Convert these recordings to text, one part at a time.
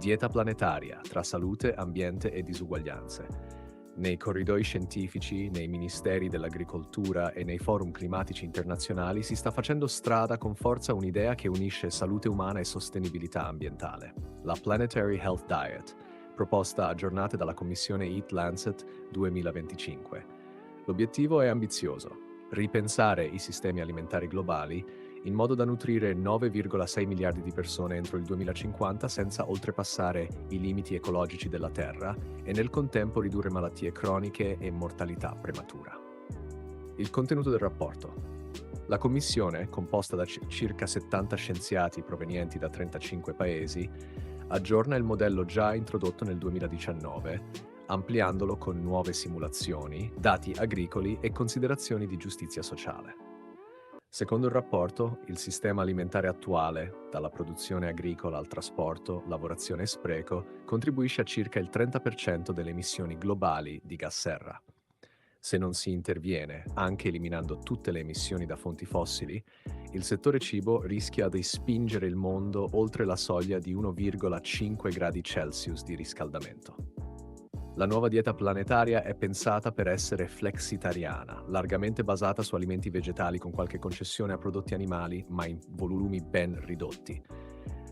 Dieta planetaria tra salute, ambiente e disuguaglianze. Nei corridoi scientifici, nei ministeri dell'agricoltura e nei forum climatici internazionali si sta facendo strada con forza un'idea che unisce salute umana e sostenibilità ambientale: la Planetary Health Diet, proposta a giornate dalla Commissione Eat Lancet 2025. L'obiettivo è ambizioso: ripensare i sistemi alimentari globali in modo da nutrire 9,6 miliardi di persone entro il 2050 senza oltrepassare i limiti ecologici della Terra e nel contempo ridurre malattie croniche e mortalità prematura. Il contenuto del rapporto. La Commissione, composta da circa 70 scienziati provenienti da 35 paesi, aggiorna il modello già introdotto nel 2019, ampliandolo con nuove simulazioni, dati agricoli e considerazioni di giustizia sociale. Secondo il rapporto, il sistema alimentare attuale, dalla produzione agricola al trasporto, lavorazione e spreco, contribuisce a circa il 30% delle emissioni globali di gas serra. Se non si interviene, anche eliminando tutte le emissioni da fonti fossili, il settore cibo rischia di spingere il mondo oltre la soglia di 1,5 gradi Celsius di riscaldamento. La nuova dieta planetaria è pensata per essere flexitariana, largamente basata su alimenti vegetali con qualche concessione a prodotti animali, ma in volumi ben ridotti.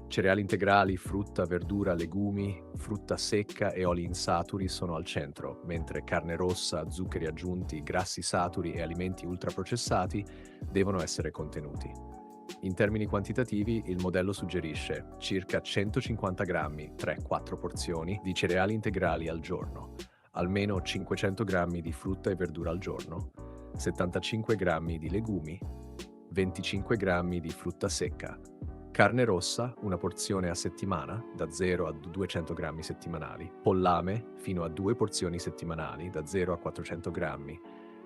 Cereali integrali, frutta, verdura, legumi, frutta secca e oli insaturi sono al centro, mentre carne rossa, zuccheri aggiunti, grassi saturi e alimenti ultraprocessati devono essere contenuti. In termini quantitativi, il modello suggerisce circa 150 grammi, 3-4 porzioni, di cereali integrali al giorno, almeno 500 grammi di frutta e verdura al giorno, 75 grammi di legumi, 25 grammi di frutta secca, carne rossa, una porzione a settimana, da 0 a 200 grammi settimanali, pollame, fino a 2 porzioni settimanali, da 0 a 400 grammi,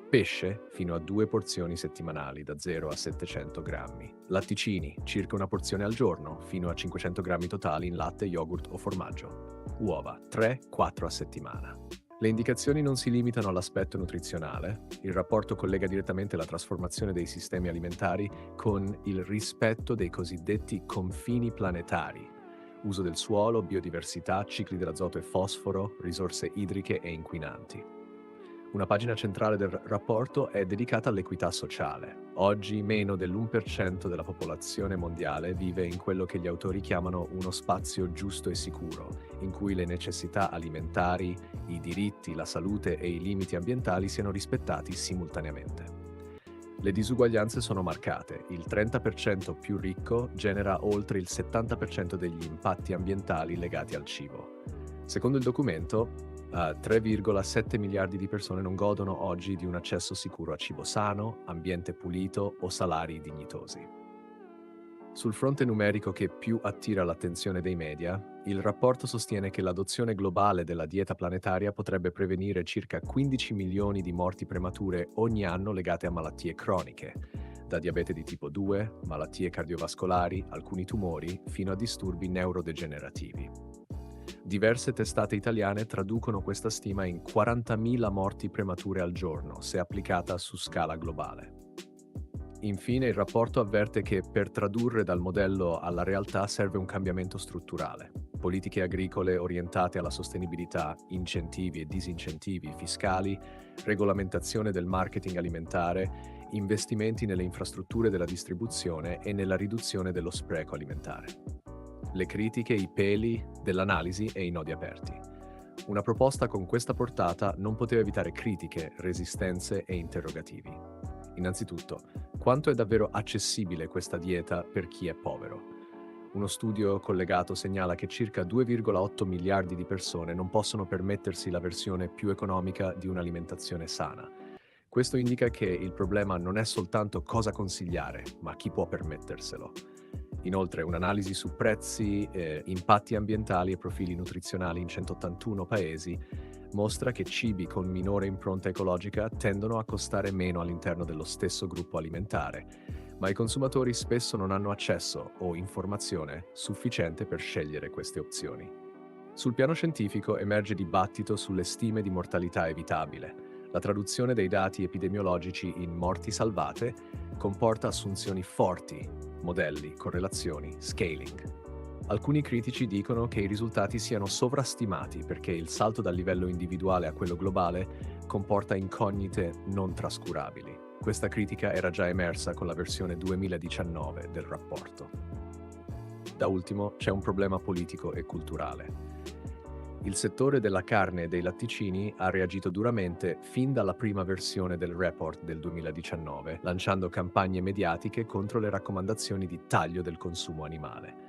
pesce fino a 2 porzioni settimanali da 0 a 700 grammi. Latticini, circa una porzione al giorno, fino a 500 grammi totali in latte, yogurt o formaggio. Uova, 3-4 a settimana. Le indicazioni non si limitano all'aspetto nutrizionale. Il rapporto collega direttamente la trasformazione dei sistemi alimentari con il rispetto dei cosiddetti confini planetari: uso del suolo, biodiversità, cicli dell'azoto e fosforo, risorse idriche e inquinanti. Una pagina centrale del rapporto è dedicata all'equità sociale. Oggi meno dell'1% della popolazione mondiale vive in quello che gli autori chiamano uno spazio giusto e sicuro, in cui le necessità alimentari, i diritti, la salute e i limiti ambientali siano rispettati simultaneamente. Le disuguaglianze sono marcate. Il 30% più ricco genera oltre il 70% degli impatti ambientali legati al cibo. Secondo il documento, 3,7 miliardi di persone non godono oggi di un accesso sicuro a cibo sano, ambiente pulito o salari dignitosi. Sul fronte numerico che più attira l'attenzione dei media, il rapporto sostiene che l'adozione globale della dieta planetaria potrebbe prevenire circa 15 milioni di morti premature ogni anno legate a malattie croniche, da diabete di tipo 2, malattie cardiovascolari, alcuni tumori, fino a disturbi neurodegenerativi. Diverse testate italiane traducono questa stima in 40.000 morti premature al giorno, se applicata su scala globale. Infine, il rapporto avverte che per tradurre dal modello alla realtà serve un cambiamento strutturale. Politiche agricole orientate alla sostenibilità, incentivi e disincentivi fiscali, regolamentazione del marketing alimentare, investimenti nelle infrastrutture della distribuzione e nella riduzione dello spreco alimentare. Le critiche, i peli dell'analisi e i nodi aperti. Una proposta con questa portata non poteva evitare critiche, resistenze e interrogativi. Innanzitutto, quanto è davvero accessibile questa dieta per chi è povero? Uno studio collegato segnala che circa 2,8 miliardi di persone non possono permettersi la versione più economica di un'alimentazione sana. Questo indica che il problema non è soltanto cosa consigliare, ma chi può permetterselo. Inoltre, un'analisi su prezzi, impatti ambientali e profili nutrizionali in 181 paesi mostra che cibi con minore impronta ecologica tendono a costare meno all'interno dello stesso gruppo alimentare, ma i consumatori spesso non hanno accesso o informazione sufficiente per scegliere queste opzioni. Sul piano scientifico emerge dibattito sulle stime di mortalità evitabile. La traduzione dei dati epidemiologici in morti salvate comporta assunzioni forti: modelli, correlazioni, scaling. Alcuni critici dicono che i risultati siano sovrastimati perché il salto dal livello individuale a quello globale comporta incognite non trascurabili. Questa critica era già emersa con la versione 2019 del rapporto. Da ultimo c'è un problema politico e culturale. Il settore della carne e dei latticini ha reagito duramente fin dalla prima versione del report del 2019, lanciando campagne mediatiche contro le raccomandazioni di taglio del consumo animale.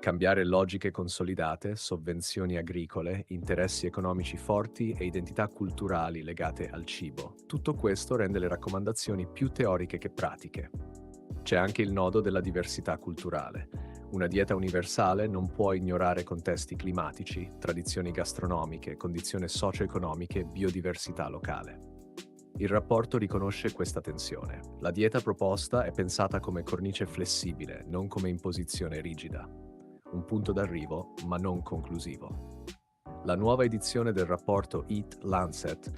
Cambiare logiche consolidate, sovvenzioni agricole, interessi economici forti e identità culturali legate al cibo. Tutto questo rende le raccomandazioni più teoriche che pratiche. C'è anche il nodo della diversità culturale. Una dieta universale non può ignorare contesti climatici, tradizioni gastronomiche, condizioni socio-economiche e biodiversità locale. Il rapporto riconosce questa tensione. La dieta proposta è pensata come cornice flessibile, non come imposizione rigida. Un punto d'arrivo, ma non conclusivo. La nuova edizione del rapporto Eat Lancet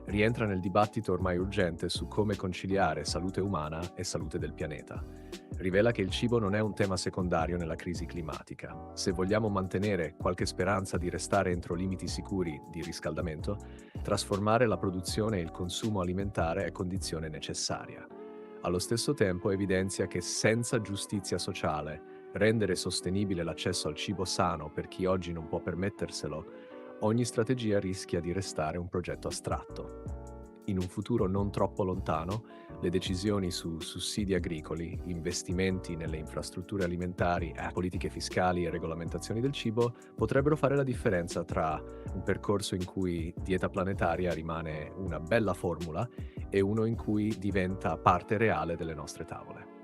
rientra nel dibattito ormai urgente su come conciliare salute umana e salute del pianeta. Rivela che il cibo non è un tema secondario nella crisi climatica. Se vogliamo mantenere qualche speranza di restare entro limiti sicuri di riscaldamento, trasformare la produzione e il consumo alimentare è condizione necessaria. Allo stesso tempo evidenzia che senza giustizia sociale, rendere sostenibile l'accesso al cibo sano per chi oggi non può permetterselo, ogni strategia rischia di restare un progetto astratto. In un futuro non troppo lontano, le decisioni su sussidi agricoli, investimenti nelle infrastrutture alimentari, politiche fiscali e regolamentazioni del cibo potrebbero fare la differenza tra un percorso in cui dieta planetaria rimane una bella formula e uno in cui diventa parte reale delle nostre tavole.